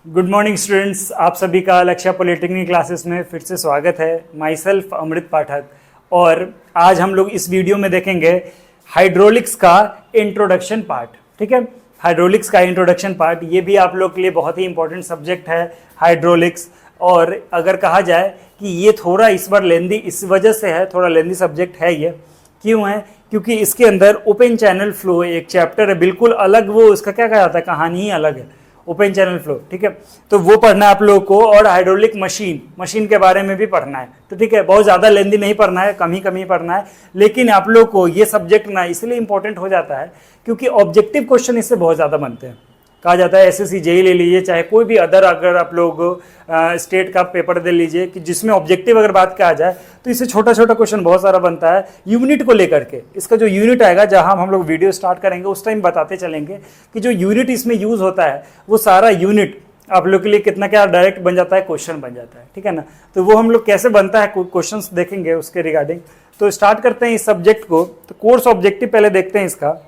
Good morning students, आप सभी का लक्ष्य पॉलिटेक्निक क्लासेस में फिर से स्वागत है। माई सेल्फ अमृत पाठक। और आज हम लोग इस वीडियो में देखेंगे हाइड्रोलिक्स का इंट्रोडक्शन पार्ट। ठीक है, हाइड्रोलिक्स का इंट्रोडक्शन पार्ट, ये भी आप लोग के लिए बहुत ही इंपॉर्टेंट सब्जेक्ट है हाइड्रोलिक्स। और अगर कहा जाए कि ये थोड़ा इस बार लेंदी इस वजह से है, थोड़ा लेंदी सब्जेक्ट है ये। क्यों है? क्योंकि इसके अंदर ओपन चैनल फ्लो एक चैप्टर है, बिल्कुल अलग। वो इसका क्या कहा जाता है, कहानी ही अलग है, ओपन चैनल फ्लो। ठीक है, तो वो पढ़ना है आप लोगों को। और हाइड्रोलिक मशीन के बारे में भी पढ़ना है। तो ठीक है, बहुत ज़्यादा लेंदी नहीं पढ़ना है, कम ही पढ़ना है। लेकिन आप लोग को ये सब्जेक्ट ना इसलिए इंपॉर्टेंट हो जाता है क्योंकि ऑब्जेक्टिव क्वेश्चन इससे बहुत ज़्यादा बनते हैं। कहा जाता है एसएससी जेई ले लीजिए, चाहे कोई भी अदर अगर आप लोग स्टेट का पेपर दे लीजिए, कि जिसमें ऑब्जेक्टिव अगर बात कहा जाए तो इससे छोटा छोटा क्वेश्चन बहुत सारा बनता है यूनिट को लेकर के। इसका जो यूनिट आएगा, जहां हम लोग वीडियो स्टार्ट करेंगे उस टाइम बताते चलेंगे कि जो यूनिट इसमें यूज होता है वो सारा यूनिट आप लोग के लिए कितना क्या डायरेक्ट बन जाता है, क्वेश्चन बन जाता है। ठीक है ना, तो वो हम लोग कैसे बनता है क्वेश्चन देखेंगे उसके रिगार्डिंग। तो स्टार्ट करते हैं इस सब्जेक्ट को। तो कोर्स ऑब्जेक्टिव पहले देखते हैं इसका,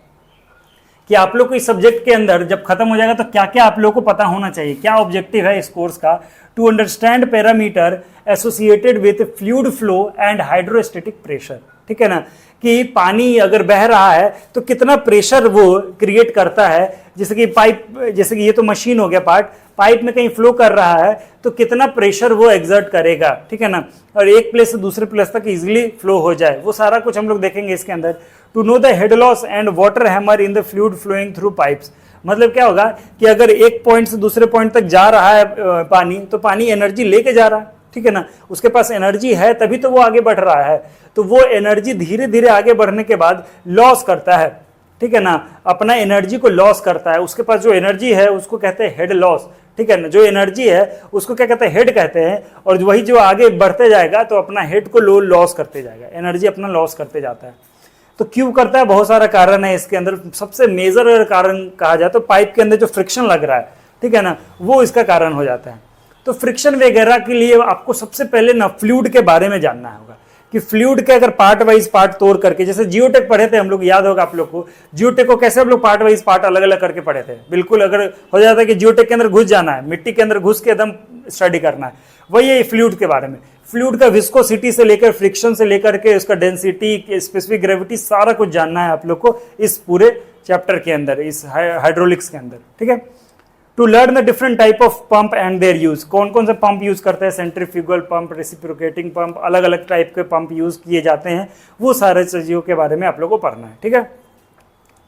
कि आप लोग को इस सब्जेक्ट के अंदर जब खत्म हो जाएगा तो क्या क्या आप लोगों को पता होना चाहिए, क्या ऑब्जेक्टिव है इस कोर्स का। To understand parameter associated with fluid flow and hydrostatic pressure. ठीक है ना, कि पानी अगर बह रहा है तो कितना प्रेशर वो क्रिएट करता है। जैसे कि पाइप, जैसे कि ये तो मशीन हो गया पार्ट, पाइप में कहीं फ्लो कर रहा है तो कितना प्रेशर वो एग्जर्ट करेगा। ठीक है ना, और एक प्लेस से दूसरे प्लेस तक इजीली फ्लो हो जाए, वो सारा कुछ हम लोग देखेंगे इसके अंदर। To know the head loss and water hammer in the fluid flowing through pipes. मतलब क्या होगा कि अगर एक पॉइंट से दूसरे पॉइंट तक जा रहा है पानी, तो पानी एनर्जी लेके जा रहा है। ठीक है ना, उसके पास एनर्जी है तभी तो वो आगे बढ़ रहा है। तो वो एनर्जी धीरे धीरे आगे बढ़ने के बाद लॉस करता है। ठीक है ना, अपना एनर्जी को लॉस करता है। उसके पास जो एनर्जी है उसको कहते हैं हेड लॉस। ठीक है ना, जो एनर्जी है उसको क्या कहते हैं, हेड कहते हैं। और वही जो आगे बढ़ते जाएगा तो अपना हेड को लॉस करते जाएगा, एनर्जी अपना लॉस करते जाता है। तो क्यों करता है, बहुत सारा कारण है इसके अंदर। सबसे मेजर कारण कहा जाए तो पाइप के अंदर जो फ्रिक्शन लग रहा है, ठीक है ना, वो इसका कारण हो जाता है। तो फ्रिक्शन वगैरह के लिए आपको सबसे पहले ना फ्लूइड के बारे में जानना होगा, कि फ्लूइड के अगर पार्ट वाइज पार्ट तोड़ करके, जैसे जियोटेक पढ़े थे हम लोग, याद होगा आप लोग को, जियोटेक को कैसे हम लोग पार्ट वाइज पार्ट अलग अलग करके पढ़े थे। बिल्कुल अगर हो जाता है कि जियोटेक के अंदर घुस जाना है, मिट्टी के अंदर घुस के एकदम स्टडी करना है, वही है फ्लूइड के बारे में। फ्लूइड का विस्कोसिटी से लेकर फ्रिक्शन से लेकर के उसका डेंसिटी, स्पेसिफिक ग्रेविटी, सारा कुछ जानना है आप लोग को इस पूरे चैप्टर के अंदर, इस हाइड्रोलिक्स के अंदर। ठीक है, to learn the different type of pump and their use, कौन कौन से पंप यूज करते हैं, सेंट्रीफ्यूगल पंप, रेसिप्रोकेटिंग पंप, अलग अलग टाइप के पंप यूज किए जाते हैं, वो सारे चीजों के बारे में आप लोगों को पढ़ना है। ठीक है,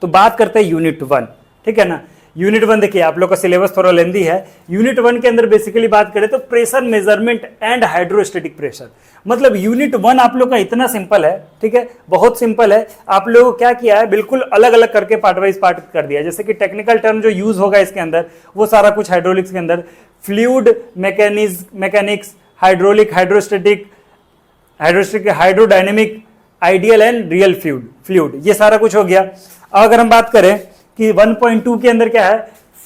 तो बात करते हैं यूनिट 1। ठीक है ना, यूनिट 1 देखिए, आप लोग का सिलेबस थोड़ा लेंदी है। यूनिट 1 के अंदर बेसिकली बात करें तो pressure measurement and hydrostatic pressure. मतलब यूनिट 1 आप लोग का इतना सिंपल है, ठीक है, बहुत सिंपल है। आप लोगों को क्या किया है, बिल्कुल अलग अलग करके पार्ट वाइज पार्ट कर दिया। जैसे कि टेक्निकल टर्म जो यूज होगा इसके अंदर, वो सारा कुछ हाइड्रोलिक्स के अंदर, fluid mechanics, hydraulic, hydrostatic, hydrodynamic, ideal and real fluid, ये सारा कुछ हो गया। अगर हम बात करें कि 1.2 के अंदर क्या है,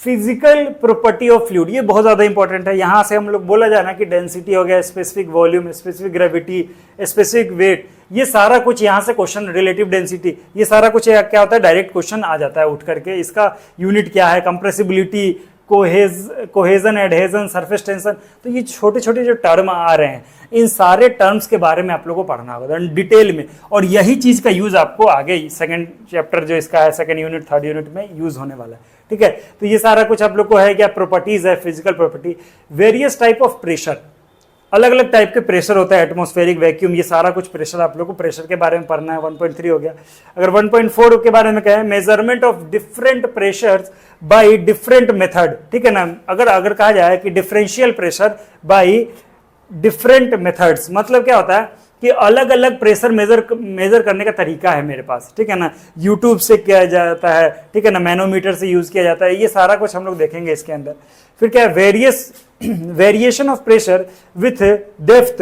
फिजिकल प्रॉपर्टी ऑफ फ्लूइड, ये बहुत ज्यादा इंपॉर्टेंट है। यहां से हम लोग बोला जाना कि डेंसिटी हो गया, specific volume, specific gravity, specific weight, ये सारा कुछ यहां से क्वेश्चन, रिलेटिव डेंसिटी, ये सारा कुछ क्या होता है, डायरेक्ट क्वेश्चन आ जाता है उठ करके। इसका यूनिट क्या है, compressibility, cohesion, adhesion, surface tension. तो ये छोटे छोटे जो टर्म आ रहे हैं, इन सारे टर्म्स के बारे में आप लोगों को पढ़ना होगा डिटेल में। और यही चीज का यूज आपको आगे सेकंड चैप्टर जो इसका है, सेकंड यूनिट, थर्ड यूनिट में यूज होने वाला है। ठीक है, तो ये सारा कुछ आप लोग को है क्या, प्रॉपर्टीज है, physical property, various type of pressure, अलग अलग टाइप के प्रेशर होता है, एटमॉस्फेरिक, वैक्यूम, ये सारा कुछ प्रेशर आप लोग को प्रेशर के बारे में पढ़ना है। 1.3 हो गया। अगर 1.4 के बारे में कहें, measurement of different pressures by different method. ठीक है ना, अगर कहा जाए कि differential pressure by different methods, मतलब क्या होता है कि अलग अलग प्रेशर मेजर करने का तरीका है मेरे पास। ठीक है ना, यूट्यूब से किया जाता है, ठीक है ना, मैनोमीटर से यूज किया जाता है, ये सारा कुछ हम लोग देखेंगे इसके अंदर। फिर क्या है, variation of pressure with depth,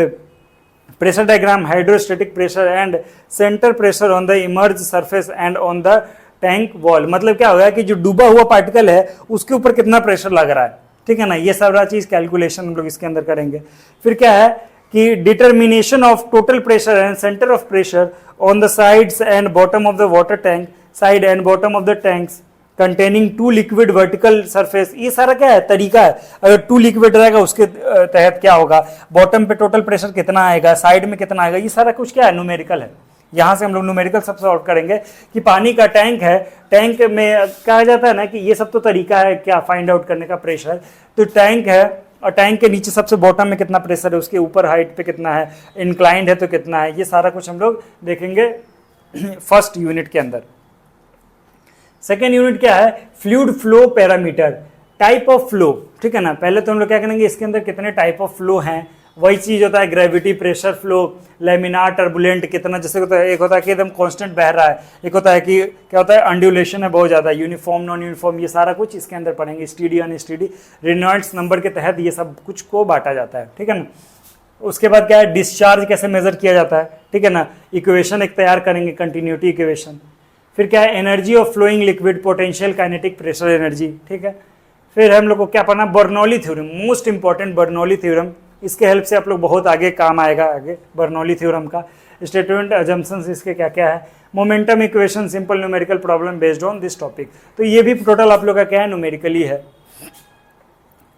pressure diagram, hydrostatic pressure and centre pressure on the emerge surface and on the tank wall. मतलब क्या होगा कि जो डूबा हुआ पार्टिकल है उसके ऊपर कितना प्रेशर लग रहा है। ठीक है ना, ये सारा चीज कैलकुलेशन हम लोग इसके अंदर करेंगे। फिर क्या है कि determination of total pressure and centre of pressure on the sides and bottom of the water tank, side and bottom of the tanks, containing two liquid vertical surface, ये सारा क्या है, तरीका है। अगर टू लिक्विड रहेगा उसके तहत क्या होगा, बॉटम पे टोटल प्रेशर कितना आएगा, साइड में कितना आएगा, ये सारा कुछ क्या है, न्यूमेरिकल है। यहाँ से हम लोग न्यूमेरिकल सब सॉल्व करेंगे कि पानी का टैंक है, टैंक में कहा जाता है ना कि ये सब तो तरीका है क्या फाइंड आउट करने का प्रेशर। तो टैंक है और टैंक के नीचे सबसे बॉटम में कितना प्रेशर है, उसके ऊपर हाइट पे कितना है, इंक्लाइंड है तो कितना है, ये सारा कुछ हम लोग देखेंगे फर्स्ट यूनिट के अंदर। सेकेंड यूनिट क्या है, fluid flow parameter, type of flow, ठीक है ना। पहले तो हम लोग क्या करेंगे, इसके अंदर कितने टाइप ऑफ फ्लो हैं, वही चीज होता है gravity, pressure flow, laminar, turbulent, कितना जैसे होता है, एक होता है कि एकदम कांस्टेंट बह रहा है, एक होता है कि क्या होता है अंड्यूलेशन है बहुत ज्यादा, यूनिफॉर्म, नॉन यूनिफॉर्म, ये सारा कुछ इसके अंदर पढ़ेंगे। स्टीडी, अनस्टीडी, रेनॉल्ड्स नंबर के तहत ये सब कुछ को बांटा जाता है, ठीक है ना। उसके बाद क्या है, डिस्चार्ज कैसे मेजर किया जाता है, ठीक है ना। इक्वेशन एक तैयार करेंगे, कंटिन्यूटी इक्वेशन। फिर क्या है, energy of flowing liquid, potential, kinetic, pressure energy, ठीक है। फिर हम लोग को क्या पढ़ना, Bernoulli theorem, most important Bernoulli theorem, इसके हेल्प से आप लोग बहुत आगे काम आएगा, आगे बर्नौली थ्योरम का। स्टेटमेंट अजम्पशंस इसके क्या क्या है, momentum equation, simple numerical problem based on this topic. तो ये भी टोटल आप लोग का क्या है, न्यूमेरिकली है।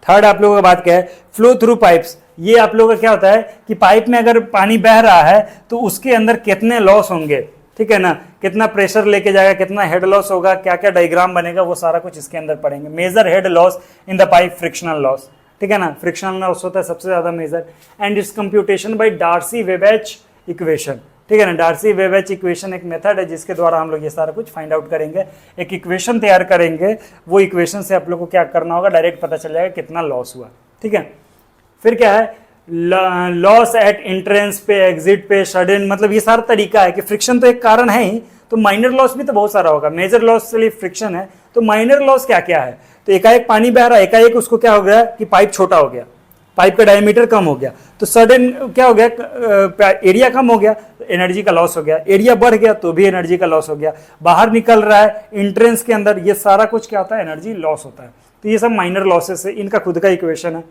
थर्ड आप लोगों का बात क्या है, फ्लो थ्रू पाइप्स, ये आप लोगों का क्या होता है कि पाइप में अगर पानी बह रहा है तो उसके अंदर कितने लॉस होंगे, ठीक है ना, कितना प्रेशर लेके जाएगा, कितना हेड लॉस होगा, क्या क्या डायग्राम बनेगा, वो सारा कुछ इसके अंदर पढ़ेंगे। Major head loss in the pipe, frictional loss, ठीक है ना, फ्रिक्शनल लॉस होता है सबसे ज्यादा major, and its computation by Darcy Weisbach equation, ठीक है ना। डार्सी-वेबेच इक्वेशन एक मेथड है जिसके द्वारा हम लोग ये सारा कुछ फाइंड आउट करेंगे, एक इक्वेशन तैयार करेंगे, वो इक्वेशन से आप लोग को क्या करना होगा, डायरेक्ट पता चल जाएगा कितना लॉस हुआ, ठीक है। फिर क्या है, लॉस एट एंट्रेंस पे, एग्जिट पे, सडन, मतलब ये सारा तरीका है कि फ्रिक्शन तो एक कारण है ही, तो माइनर लॉस भी तो बहुत सारा होगा। मेजर लॉस के लिए फ्रिक्शन है, तो माइनर लॉस क्या क्या है, तो एकाएक पानी बह रहा है, एकाएक उसको क्या हो गया कि पाइप छोटा हो गया, पाइप का डायमीटर कम हो गया, तो सडन क्या हो गया, एरिया कम हो गया, एनर्जी का लॉस हो गया, एरिया बढ़ गया तो भी एनर्जी का लॉस हो गया, बाहर निकल रहा है एंट्रेंस के अंदर, ये सारा कुछ क्या होता है, एनर्जी लॉस होता है। तो ये सब माइनर लॉसेस है, इनका खुद का इक्वेशन है।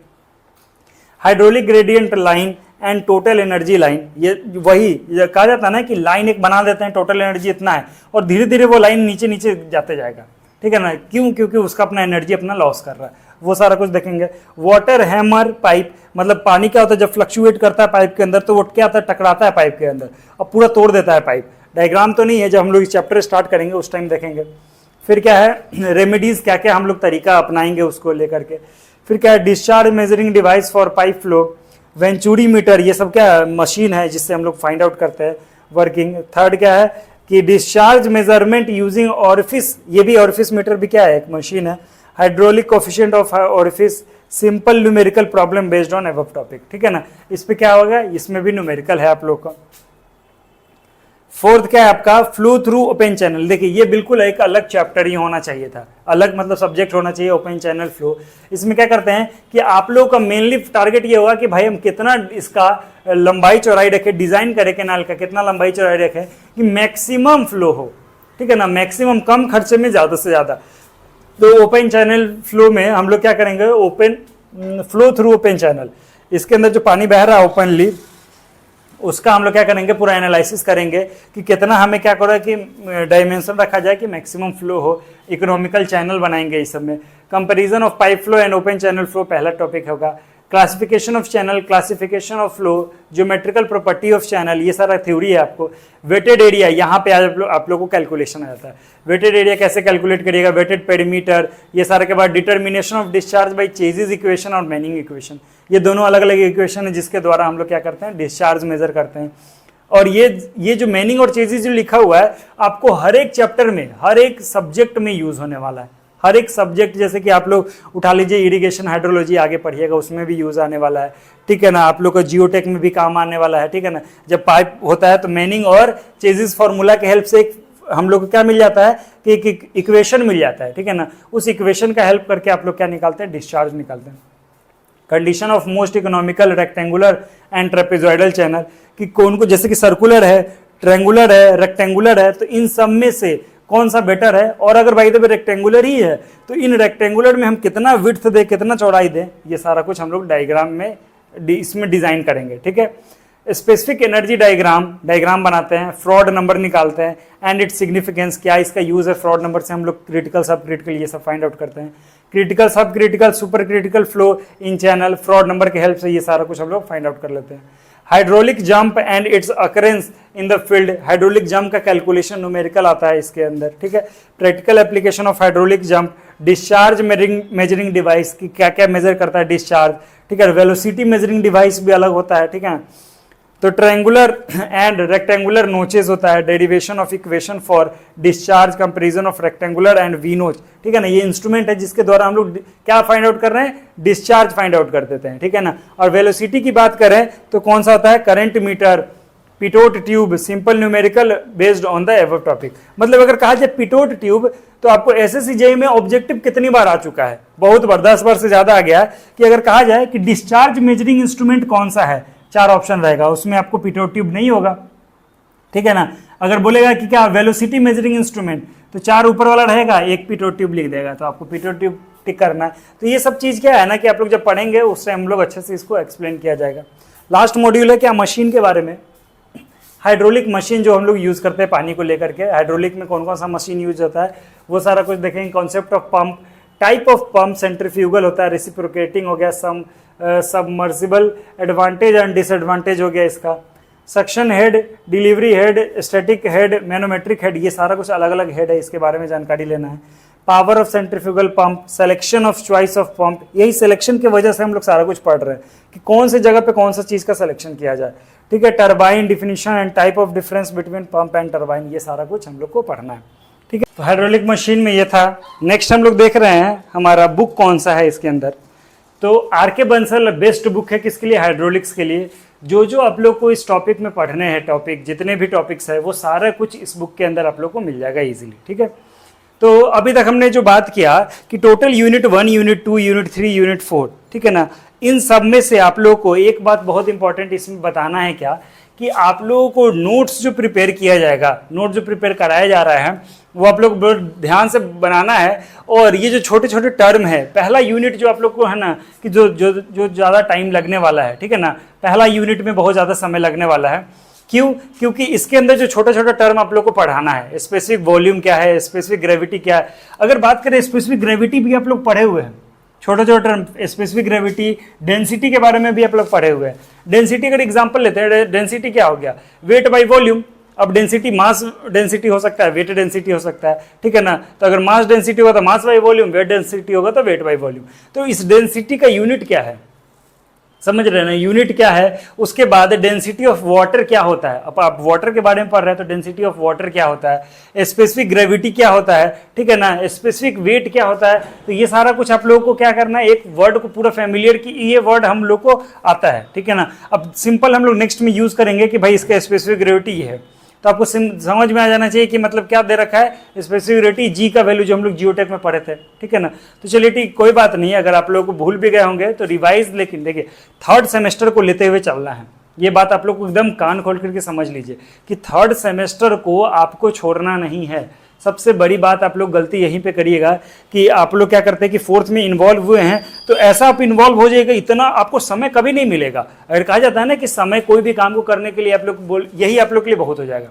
Hydraulic gradient line and total energy line, ये वही कहा जाता है ना कि लाइन एक बना देते हैं, टोटल एनर्जी इतना है, और धीरे धीरे वो लाइन नीचे नीचे जाते जाएगा, ठीक है ना, क्यों, क्योंकि उसका अपना एनर्जी अपना लॉस कर रहा है, वो सारा कुछ देखेंगे। वाटर हैमर पाइप, मतलब पानी क्या होता है जब फ्लक्चुएट करता है पाइप के अंदर तो वो क्या होता है, टकराता है पाइप के अंदर और पूरा तोड़ देता है पाइप। डायग्राम तो नहीं है, जब हम लोग इस चैप्टर स्टार्ट करेंगे उस टाइम देखेंगे। फिर क्या है, रेमेडीज, क्या क्या हम लोग तरीका अपनाएंगे उसको लेकर के। फिर क्या है, discharge measuring device for pipe flow, venturi meter, ये सब क्या मशीन है जिससे हम लोग फाइंड आउट करते हैं वर्किंग। थर्ड क्या है कि डिस्चार्ज मेजरमेंट यूजिंग ऑरिफिस, ये भी ऑरिफिस मीटर भी क्या है, एक मशीन है। Hydraulic coefficient of orifice, simple numerical problem based on above topic, ठीक है ना। इस पे क्या होगा, इसमें भी न्यूमेरिकल है आप लोग का। फोर्थ क्या है आपका, फ्लो थ्रू ओपन चैनल। देखिए ये बिल्कुल एक अलग चैप्टर ही होना चाहिए था, अलग मतलब सब्जेक्ट होना चाहिए, ओपन चैनल फ्लो। इसमें क्या करते हैं कि आप लोगों का मेनली टारगेट ये होगा कि भाई हम कितना इसका लंबाई चौड़ाई रखें, डिजाइन करें कैनाल का, कितना लंबाई चौड़ाई रखें कि मैक्सिमम फ्लो हो, ठीक है ना, मैक्सिमम कम खर्चे में ज्यादा से ज्यादा। तो ओपन चैनल फ्लो में हम लोग क्या करेंगे, open flow through open channel, इसके अंदर जो पानी बह रहा है ओपनली, उसका हम लोग क्या करेंगे, पूरा एनालिसिस करेंगे कि कितना हमें क्या करो कि डायमेंशन रखा जाए कि मैक्सिमम फ्लो हो, इकोनॉमिकल चैनल बनाएंगे इस सब में। Comparison of pipe flow and open channel flow पहला टॉपिक होगा। Classification of channel, classification of flow, geometrical property of channel, ये सारा थ्योरी है आपको। वेटेड एरिया, यहाँ पे आप लोग को कैलकुलेशन आ जाता है, वेटेड एरिया कैसे कैलकुलेट करिएगा, वेटेड पेरीमीटर, ये सारे के बाद determination of discharge by chassis equation और मैनिंग इक्वेशन, ये दोनों अलग अलग इक्वेशन है जिसके द्वारा हम लोग क्या करते हैं, डिस्चार्ज मेजर करते हैं। और ये जो मैनिंग और चेजिस जो लिखा हुआ है आपको हर एक चैप्टर में, हर एक सब्जेक्ट में यूज होने वाला है, हर एक सब्जेक्ट, जैसे कि आप लोग उठा लीजिए इरिगेशन हाइड्रोलॉजी आगे पढ़िएगा उसमें भी यूज आने वाला है, ठीक है ना। आप लोग को जियोटेक में भी काम आने वाला है, ठीक है ना। जब पाइप होता है तो मैनिंग और चेजिस फार्मूला के हेल्प से हम लोग को क्या मिल जाता है कि एक इक्वेशन मिल जाता है, ठीक है ना। उस इक्वेशन का हेल्प करके आप लोग क्या निकालते हैं, डिस्चार्ज निकालते हैं। Condition of most economical rectangular and trapezoidal channel, कि कौन को, जैसे कि सर्कुलर है, ट्रेंगुलर है, रेक्टेंगुलर है, तो इन सब में से कौन सा बेटर है। और अगर भाई तो रेक्टेंगुलर ही है तो इन रेक्टेंगुलर में हम कितना विड्थ दें, कितना चौड़ाई दें, ये सारा कुछ हम लोग डायग्राम में इसमें डिजाइन करेंगे, ठीक है। स्पेसिफिक एनर्जी डायग्राम बनाते हैं, फ्रॉड नंबर निकालते हैं, एंड इट्स सिग्निफिकेंस, क्या इसका यूज है, फ्रॉड नंबर से हम लोग क्रिटिकल सब क्रिटिकल ये सब फाइंड आउट करते हैं, क्रिटिकल सब critical super critical flow in channel, fraud number के हेल्प से ये सारा कुछ हम लोग फाइंड आउट कर लेते हैं। Hydraulic jump and it's occurrence in the field, hydraulic jump का कैलकुलेशन न्यूमेरिकल आता है इसके अंदर, ठीक है। Practical application of hydraulic jump, discharge measuring device की क्या क्या मेजर करता है डिस्चार्ज, ठीक है। वेलोसिटी मेजरिंग डिवाइस भी अलग होता है, ठीक है। तो ट्रायंगुलर एंड रेक्टेंगुलर नोचेस होता है, derivation of equation for discharge, comparison of rectangular and V notch, ठीक है ना। ये इंस्ट्रूमेंट है जिसके द्वारा हम लोग क्या फाइंड आउट कर रहे हैं, डिस्चार्ज फाइंड आउट कर देते हैं, ठीक है ना। और वेलोसिटी की बात करें तो कौन सा होता है, current meter, Pitot tube, simple numerical based on the above topic. मतलब अगर कहा जाए पिटोट ट्यूब तो आपको एसएससी जेईई में ऑब्जेक्टिव कितनी बार आ चुका है, बहुत बार, 10 बार से ज्यादा आ गया है कि अगर कहा जाए कि डिस्चार्ज मेजरिंग इंस्ट्रूमेंट कौन सा है, 4 ऑप्शन रहेगा, उसमें आपको पिटोट ट्यूब नहीं होगा, ठीक है ना। अगर बोलेगा कि क्या वेलोसिटी मेजरिंग इंस्ट्रूमेंट तो 4 ऊपर वाला रहेगा, 1 पिटोट ट्यूब लिख देगा, तो आपको पिटोट ट्यूब टिक करना है। तो ये सब चीज क्या है ना कि आप लोग जब पढ़ेंगे उससे हम लोग अच्छे से इसको एक्सप्लेन किया जाएगा। लास्ट मॉड्यूल है क्या, मशीन के बारे में, हाइड्रोलिक मशीन जो हम लोग यूज करते हैं पानी को लेकर के, हाइड्रोलिक में कौन कौन सा मशीन यूज होता है वो सारा कुछ देखेंगे। Concept of pump, type of pump, centrifugal होता है, रेसिप्रोकेटिंग हो गया, सबमर्सिबल, एडवांटेज एंड डिसएडवांटेज हो गया इसका, suction head, delivery head, static head, manometric head, ये सारा कुछ अलग अलग हेड है, इसके बारे में जानकारी लेना है। Power of centrifugal pump, selection of choice of pump, यही सिलेक्शन की वजह से हम लोग सारा कुछ पढ़ रहे हैं कि कौन सी जगह पे कौन सा चीज का सिलेक्शन किया जाए, ठीक है। Turbine definition and type of difference between pump and turbine, ये सारा कुछ हम लोग को पढ़ना है, ठीक है। तो हाइड्रोलिक मशीन में ये था। नेक्स्ट हम लोग देख रहे हैं हमारा बुक कौन सा है इसके अंदर, तो आर.के. बंसल बेस्ट बुक है किसके लिए, हाइड्रोलिक्स के लिए। जो आप लोग को इस टॉपिक में पढ़ने हैं, टॉपिक जितने भी टॉपिक्स है वो सारा कुछ इस बुक के अंदर आप लोग को मिल जाएगा इजीली, ठीक है। तो अभी तक हमने जो बात किया कि total unit 1, unit 2, unit 3, unit 4, ठीक है ना, इन सब में से आप लोग को एक बात बहुत इंपॉर्टेंट इसमें बताना है क्या कि आप लोगों को नोट्स जो प्रिपेयर किया जाएगा, नोट जो प्रिपेयर कराया जा रहा है वो आप लोग बहुत ध्यान से बनाना है। और ये जो छोटे छोटे टर्म है, पहला यूनिट जो आप लोग को है ना कि जो ज़्यादा टाइम लगने वाला है, ठीक है ना, पहला यूनिट में बहुत ज़्यादा समय लगने वाला है। क्यों? क्योंकि इसके अंदर जो छोटा छोटा टर्म आप लोग को पढ़ाना है, स्पेसिफिक वॉल्यूम क्या है, स्पेसिफिक ग्रेविटी क्या है। अगर बात करें स्पेसिफिक ग्रेविटी भी आप लोग पढ़े हुए हैं, छोटे छोटे टर्म, स्पेसिफिक ग्रेविटी, डेंसिटी के बारे में भी आप लोग पढ़े हुए हैं। डेंसिटी अगर एग्जांपल लेते हैं, डेंसिटी क्या हो गया, वेट बाय वॉल्यूम। अब डेंसिटी मास डेंसिटी हो सकता है, वेट डेंसिटी हो सकता है, ठीक है ना। तो अगर मास डेंसिटी होगा तो mass by volume, weight density होगा तो वेट बाय वॉल्यूम। तो इस डेंसिटी का यूनिट क्या है, समझ रहे हैं ना, यूनिट क्या है। उसके बाद डेंसिटी ऑफ वाटर क्या होता है, अब आप वाटर के बारे में पढ़ रहे हैं तो डेंसिटी ऑफ वाटर क्या होता है, स्पेसिफिक ग्रेविटी क्या होता है, ठीक है ना, स्पेसिफिक वेट क्या होता है। तो ये सारा कुछ आप लोगों को क्या करना है, एक वर्ड को पूरा फैमिलियर की ये वर्ड हम लोग को आता है, ठीक है ना। अब सिंपल हम लोग नेक्स्ट में यूज करेंगे कि भाई इसका स्पेसिफिक ग्रेविटी ये है, तो आपको समझ में आ जाना चाहिए कि मतलब क्या दे रखा है, स्पेसिफिक ग्रेविटी जी का वैल्यू जो हम लोग जियोटेक में पढ़े थे, ठीक है ना। तो चलिए ठीक, कोई बात नहीं, अगर आप लोगों को भूल भी गए होंगे तो रिवाइज, लेकिन देखिए 3rd सेमेस्टर को लेते हुए चलना है। ये बात आप लोग को एकदम कान खोल करके समझ लीजिए कि 3rd सेमेस्टर को आपको छोड़ना नहीं है। सबसे बड़ी बात आप लोग गलती यहीं पे करिएगा कि आप लोग क्या करते हैं कि 4th में इन्वॉल्व हुए हैं तो ऐसा आप इन्वॉल्व हो जाएगा, इतना आपको समय कभी नहीं मिलेगा। अगर कहा जाता है ना कि समय कोई भी काम को करने के लिए आप लोग यही आप लोग के लिए बहुत हो जाएगा,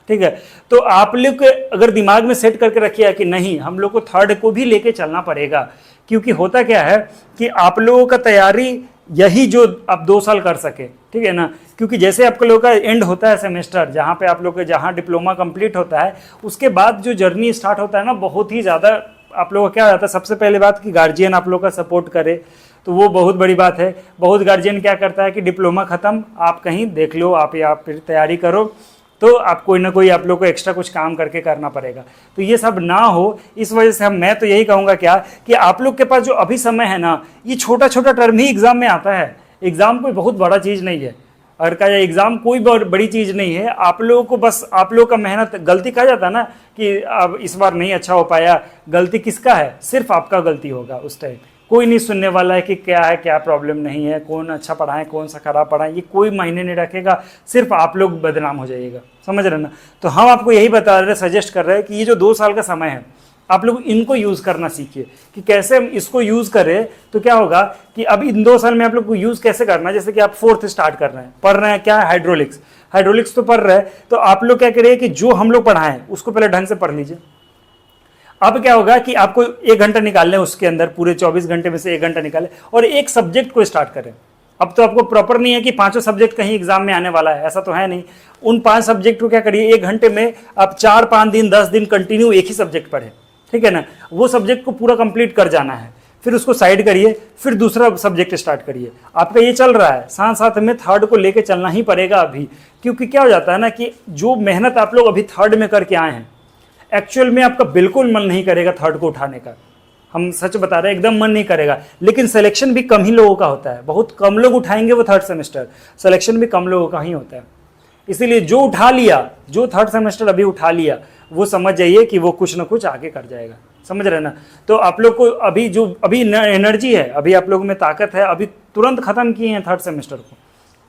ठीक है। तो आप लोग अगर दिमाग में सेट करके रखिए कि नहीं, हम लोग को 3rd को भी लेके चलना पड़ेगा, क्योंकि होता क्या है कि आप लोगों का तैयारी यही जो आप 2 साल कर सके, ठीक है ना। क्योंकि जैसे आप लोगों का एंड होता है सेमेस्टर, जहाँ पे आप लोग जहाँ डिप्लोमा कंप्लीट होता है, उसके बाद जो जर्नी स्टार्ट होता है ना, बहुत ही ज़्यादा आप लोगों का क्या होता है, सबसे पहले बात कि गार्जियन आप लोग का सपोर्ट करे, तो वो बहुत बड़ी बात है। बहुत गार्जियन क्या करता है कि डिप्लोमा ख़त्म, आप कहीं देख लो, आप या फिर तैयारी करो, तो आप कोई ना कोई आप लोग को एक्स्ट्रा कुछ काम करके करना पड़ेगा। तो ये सब ना हो, इस वजह से मैं तो यही कहूँगा क्या कि आप लोग के पास जो अभी समय है ना, ये छोटा छोटा टर्म ही एग्जाम में आता है। एग्जाम कोई बहुत बड़ा चीज़ नहीं है, और कहा जाए एग्जाम कोई बड़ी चीज़ नहीं है। आप लोगों को बस आप लोग का मेहनत, गलती कहा जाता है ना कि अब इस बार नहीं अच्छा हो पाया, गलती किसका है, सिर्फ आपका गलती होगा उस टाइम। कोई नहीं सुनने वाला है कि क्या है, क्या प्रॉब्लम नहीं है, कौन अच्छा पढ़ाए कौन सा खराब पढ़ाए, ये कोई मायने नहीं रखेगा, सिर्फ आप लोग बदनाम हो जाइएगा, समझ रहे ना। तो हम आपको यही बता रहे, सजेस्ट कर रहे हैं कि ये जो 2 साल का समय है, आप लोग इनको यूज करना सीखिए कि कैसे हम इसको यूज करें। तो क्या होगा कि अब इन 2 साल में आप लोग को यूज कैसे करना है। जैसे कि आप 4th स्टार्ट कर रहे हैं, पढ़ रहे हैं क्या, हाइड्रोलिक्स तो पढ़ रहे हैं, तो आप लोग क्या करिए कि जो हम लोग पढ़ाएं उसको पहले ढंग से पढ़ लीजिए। अब क्या होगा कि आपको 1 घंटा निकालने, उसके अंदर पूरे 24 घंटे में से 1 घंटा निकाले और एक सब्जेक्ट को स्टार्ट करें। अब तो आपको प्रॉपर नहीं है कि 5 सब्जेक्ट कहीं एग्जाम में आने वाला है, ऐसा तो है नहीं। उन 5 सब्जेक्ट को क्या करिए, 1 घंटे में आप 4-5 दिन 10 दिन कंटिन्यू एक ही सब्जेक्ट पढ़े, ठीक है ना। वो सब्जेक्ट को पूरा कंप्लीट कर जाना है, फिर उसको साइड करिए, फिर दूसरा सब्जेक्ट स्टार्ट करिए। आपका ये चल रहा है, साथ साथ में 3rd को लेके चलना ही पड़ेगा अभी, क्योंकि क्या हो जाता है ना कि जो मेहनत आप लोग अभी 3rd में करके आए हैं, एक्चुअल में आपका बिल्कुल मन नहीं करेगा 3rd को उठाने का। हम सच बता रहे हैं, एकदम मन नहीं करेगा। लेकिन सिलेक्शन भी कम ही लोगों का होता है, बहुत कम लोग उठाएंगे वो 3rd सेमेस्टर, सिलेक्शन भी कम लोगों का ही होता है। इसीलिए जो उठा लिया, जो 3rd सेमेस्टर अभी उठा लिया, वो समझ जाइए कि वो कुछ ना कुछ आगे कर जाएगा, समझ रहे ना। तो आप लोग को अभी जो अभी एनर्जी है, अभी आप लोगों में ताकत है, अभी तुरंत खत्म किए हैं 3rd सेमेस्टर को,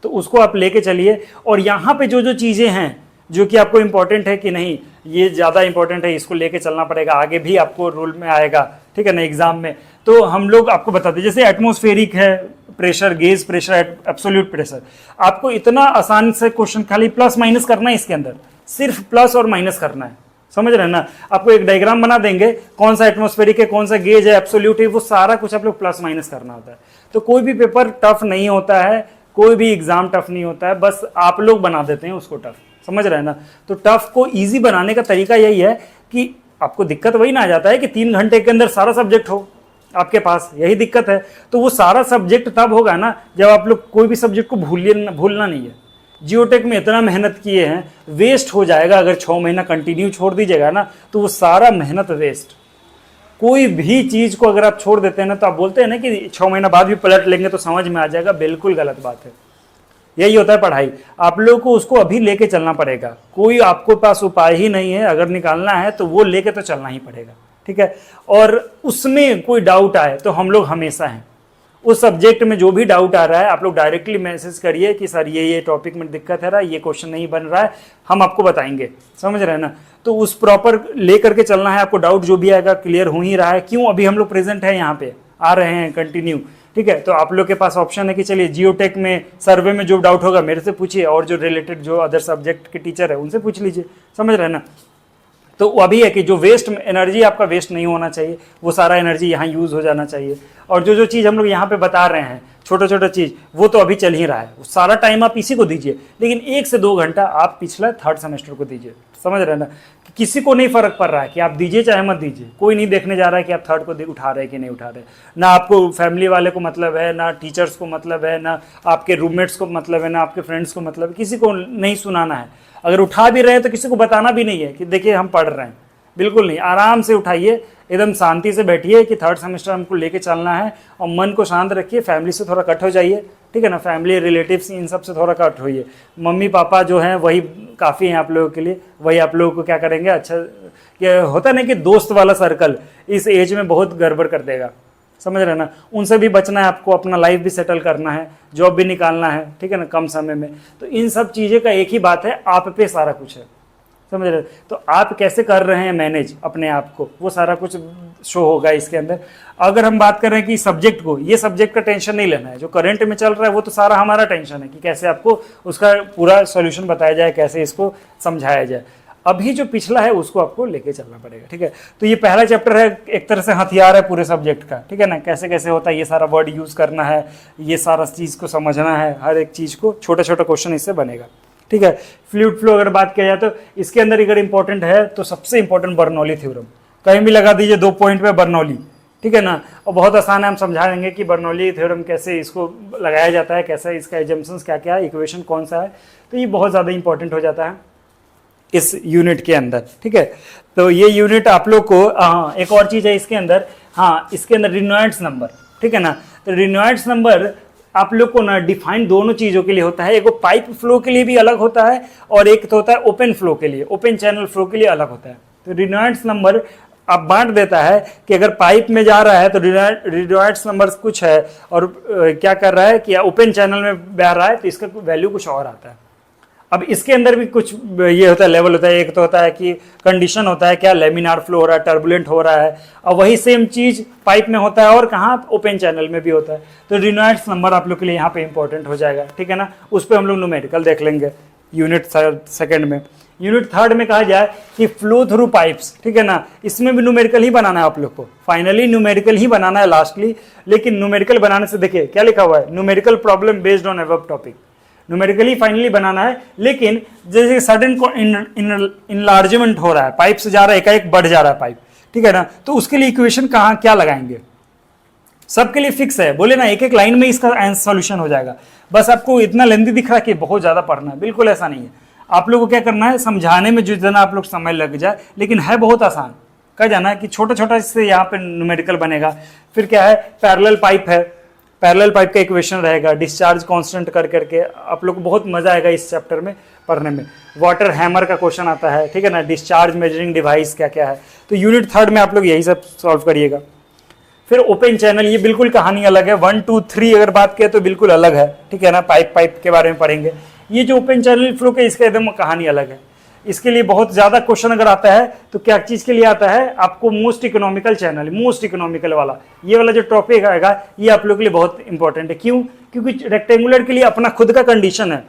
तो उसको आप लेके चलिए। और यहाँ पे जो जो चीज़ें हैं जो कि आपको इंपॉर्टेंट है कि नहीं, ये ज़्यादा इंपॉर्टेंट है, इसको लेके चलना पड़ेगा, आगे भी आपको रूल में आएगा, ठीक है ना, एग्जाम में। तो हम लोग आपको बताते हैं, जैसे एटमॉस्फेरिक है pressure, gauge pressure, absolute pressure, आपको इतना आसान से क्वेश्चन खाली प्लस माइनस करना है, इसके अंदर सिर्फ प्लस और माइनस करना है, समझ रहे हैं ना। आपको एक डायग्राम बना देंगे, कौन सा एटमॉस्फेरिक है, कौन सा गेज है, एब्सोल्यूट है, वो सारा कुछ आप लोग प्लस माइनस करना होता है। तो कोई भी पेपर टफ नहीं होता है, कोई भी एग्जाम टफ नहीं होता है, बस आप लोग बना देते हैं उसको टफ, समझ रहे हैं ना। तो टफ को इजी बनाने का तरीका यही है कि आपको दिक्कत वही ना आ जाता है कि 3 घंटे के अंदर सारा सब्जेक्ट हो आपके पास, यही दिक्कत है। तो वो सारा सब्जेक्ट तब होगा ना जब आप लोग कोई भी सब्जेक्ट को भूलना नहीं है। जियोटेक में इतना मेहनत किए हैं, वेस्ट हो जाएगा अगर 6 महीना कंटिन्यू छोड़ दीजिएगा ना, तो वो सारा मेहनत वेस्ट। कोई भी चीज को अगर आप छोड़ देते हैं ना, तो आप बोलते हैं ना कि 6 महीना बाद भी पलट लेंगे तो समझ में आ जाएगा, बिल्कुल गलत बात है। यही होता है पढ़ाई, आप लोगों को उसको अभी लेके चलना पड़ेगा, कोई आपको पास उपाय ही नहीं है। अगर निकालना है तो वो लेके तो चलना ही पड़ेगा, ठीक है। और उसमें कोई डाउट आए तो हम लोग हमेशा हैं, उस सब्जेक्ट में जो भी डाउट आ रहा है आप लोग डायरेक्टली मैसेज करिए कि सर ये टॉपिक में दिक्कत है रहा, ये क्वेश्चन नहीं बन रहा है, हम आपको बताएंगे, समझ रहे हैं ना। तो उस प्रॉपर ले करके चलना है, आपको डाउट जो भी आएगा क्लियर हो ही रहा है। क्यों, अभी हम लोग प्रेजेंट है, यहाँ पे आ रहे हैं कंटिन्यू, ठीक है। तो आप लोग के पास ऑप्शन है कि चलिए जियोटेक में सर्वे में जो डाउट होगा मेरे से पूछिए, और जो रिलेटेड जो अदर सब्जेक्ट के टीचर है उनसे पूछ लीजिए, समझ रहे हैं ना। तो वो अभी है कि जो वेस्ट एनर्जी आपका वेस्ट नहीं होना चाहिए, वो सारा एनर्जी यहाँ यूज हो जाना चाहिए। और जो जो चीज़ हम लोग यहाँ पे बता रहे हैं, छोटा छोटा चीज़, वो तो अभी चल ही रहा है, सारा टाइम आप इसी को दीजिए। लेकिन 1 से 2 घंटा आप पिछला 3rd सेमेस्टर को दीजिए, समझ रहे हैं ना। किसी को नहीं फर्क पड़ रहा है कि आप दीजिए चाहे मत दीजिए, कोई नहीं देखने जा रहा है कि आप 3rd को उठा रहे हैं कि नहीं उठा रहे। ना आपको फैमिली वाले को मतलब है, ना टीचर्स को मतलब है, ना आपके रूममेट्स को मतलब है, ना आपके फ्रेंड्स को मतलब है, किसी को नहीं सुनाना है। अगर उठा भी रहे हैं तो किसी को बताना भी नहीं है कि देखिए हम पढ़ रहे हैं, बिल्कुल नहीं। आराम से उठाइए, एकदम शांति से बैठिए कि 3rd सेमेस्टर हमको लेके चलना है, और मन को शांत रखिए, फैमिली से थोड़ा कट हो जाइए, ठीक है ना, फैमिली रिलेटिव्स इन सब से थोड़ा कट होइए। मम्मी पापा जो हैं वही काफ़ी हैं आप लोगों के लिए, वही आप लोगों को क्या करेंगे, अच्छा ये होता है ना कि दोस्त वाला सर्कल इस एज में बहुत गड़बड़ कर देगा, समझ रहे ना। उनसे भी बचना है आपको, अपना लाइफ भी सेटल करना है, जॉब भी निकालना है, ठीक है ना, कम समय में। तो इन सब चीज़ें का एक ही बात है, आप पे सारा कुछ है, समझ रहे। तो आप कैसे कर रहे हैं मैनेज अपने आप को, वो सारा कुछ शो होगा इसके अंदर। अगर हम बात कर रहे हैं कि सब्जेक्ट को, ये सब्जेक्ट का टेंशन नहीं लेना है, जो करंट में चल रहा है वो तो सारा हमारा टेंशन है कि कैसे आपको उसका पूरा सॉल्यूशन बताया जाए, कैसे इसको समझाया जाए। अभी जो पिछला है उसको आपको लेके चलना पड़ेगा, ठीक है। तो ये पहला चैप्टर है, एक तरह से हथियार है पूरे सब्जेक्ट का, ठीक है ना, कैसे कैसे होता है, ये सारा वर्ड यूज़ करना है, ये सारा चीज़ को समझना है, हर एक चीज़ को छोटा छोटा क्वेश्चन इससे बनेगा, ठीक है। फ्लूइड फ्लो अगर बात किया जाए तो इसके अंदर अगर इंपॉर्टेंट है तो सबसे इंपॉर्टेंट बर्नौली थ्योरम, कहीं भी लगा दीजिए 2 पॉइंट पे बर्नौली, ठीक है ना। और बहुत आसान है, हम समझा देंगे कि बर्नौली थ्योरम कैसे इसको लगाया जाता है, कैसे इसका एजम्पशंस क्या क्या है, इक्वेशन कौन सा है। तो ये बहुत ज़्यादा इंपॉर्टेंट हो जाता है इस यूनिट के अंदर, ठीक है। तो ये यूनिट आप लोग को, हाँ एक और चीज़ है इसके अंदर, हाँ इसके अंदर रेनॉल्ड्स नंबर, ठीक है ना। तो रेनॉल्ड्स नंबर आप लोग को ना डिफाइन दोनों चीज़ों के लिए होता है, एक पाइप फ्लो के लिए भी अलग होता है, और एक तो होता है ओपन फ्लो के लिए, ओपन चैनल फ्लो के लिए अलग होता है। तो रेनॉल्ड्स नंबर आप बांट देता है कि अगर पाइप में जा रहा है तो रेनॉल्ड्स नंबर कुछ है, और क्या कर रहा है कि ओपन चैनल में बह रहा है तो इसका वैल्यू कुछ और आता है। अब इसके अंदर भी कुछ ये होता है, लेवल होता है। एक तो होता है कि कंडीशन होता है, क्या लेमिनार फ्लो हो रहा है, टर्बुलेंट हो रहा है। अब वही सेम चीज पाइप में होता है और कहाँ, ओपन चैनल में भी होता है। तो रेनॉल्ड्स नंबर आप लोग के लिए यहाँ पे इंपॉर्टेंट हो जाएगा, ठीक है ना। उस पर हम लोग न्यूमेरिकल देख लेंगे यूनिट सेकंड में। यूनिट थर्ड में कहा जाए कि फ्लो थ्रू पाइप्स, ठीक है ना, इसमें भी न्यूमेरिकल ही बनाना है आप लोग को, फाइनली न्यूमेरिकल ही बनाना है लास्टली। लेकिन न्यूमेरिकल बनाने से देखिए क्या लिखा हुआ है, numerical problem based on above topic. Numerically finally बनाना है, लेकिन जैसे सडन इनलार्जमेंट हो रहा है, पाइप से जा रहा है, एकाएक बढ़ जा रहा है पाइप, ठीक है ना, तो उसके लिए इक्वेशन कहाँ क्या लगाएंगे, सबके लिए फिक्स है। बोले ना एक एक लाइन में इसका सॉल्यूशन हो जाएगा। बस आपको इतना लेंदी दिख रहा है कि बहुत ज्यादा पढ़ना है, बिल्कुल ऐसा नहीं है। आप लोगों को क्या करना है, समझाने में जितना आप लोग समय लग जाए, लेकिन है बहुत आसान। कह जाना है कि छोटा छोटा इससे यहाँ पे न्यूमेरिकल बनेगा। फिर क्या है, पैरेलल पाइप है, पैरेलल पाइप का इक्वेशन रहेगा, डिस्चार्ज कांस्टेंट कर करके आप लोग को बहुत मजा आएगा इस चैप्टर में पढ़ने में। वाटर हैमर का क्वेश्चन आता है, ठीक है ना, डिस्चार्ज मेजरिंग डिवाइस क्या क्या है। तो यूनिट थर्ड में आप लोग यही सब सॉल्व करिएगा। फिर ओपन चैनल, ये बिल्कुल कहानी अलग है। 1 2 3 अगर बात करें तो बिल्कुल अलग है, ठीक है ना, पाइप के बारे में पढ़ेंगे। ये जो ओपन चैनल फ्लो के, इसका एकदम कहानी अलग है। इसके लिए बहुत ज्यादा क्वेश्चन अगर आता है तो क्या चीज के लिए आता है, आपको most economical channel, most economical वाला, ये वाला जो टॉपिक आएगा ये आप लोग के लिए बहुत इंपॉर्टेंट है। क्यों? क्योंकि रेक्टेंगुलर के लिए अपना खुद का कंडीशन है,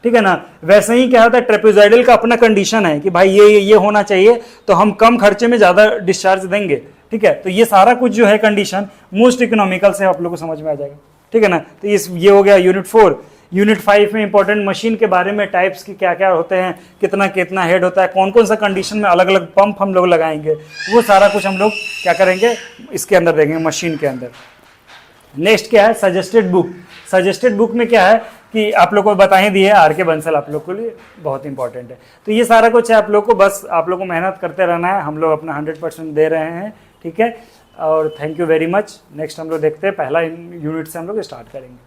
ठीक है ना। वैसे ही क्या होता है, ट्रेपेजॉइडल का अपना कंडीशन है कि भाई ये होना चाहिए, तो हम कम खर्चे में ज्यादा डिस्चार्ज देंगे, ठीक है। तो ये सारा कुछ जो है कंडीशन मोस्ट इकोनॉमिकल से आप लोग को समझ में आ जाएगा, ठीक है ना। तो ये हो गया यूनिट 4। यूनिट 5 में इंपॉर्टेंट मशीन के बारे में, टाइप्स की क्या क्या होते हैं, कितना कितना हेड होता है, कौन कौन सा कंडीशन में अलग अलग पंप हम लोग लगाएंगे, वो सारा कुछ हम लोग क्या करेंगे इसके अंदर देखेंगे, मशीन के अंदर। नेक्स्ट क्या है, सजेस्टेड बुक। सजेस्टेड बुक में क्या है कि आप लोग को बता ही दिए, आर के बंसल आप लोग के लिए बहुत इंपॉर्टेंट है। तो ये सारा कुछ है आप लोग को, बस आप लोग को मेहनत करते रहना है। हम लोग अपना 100% दे रहे हैं, ठीक है। और thank you very much. Next हम लोग देखते हैं, पहला यूनिट से हम लोग स्टार्ट करेंगे।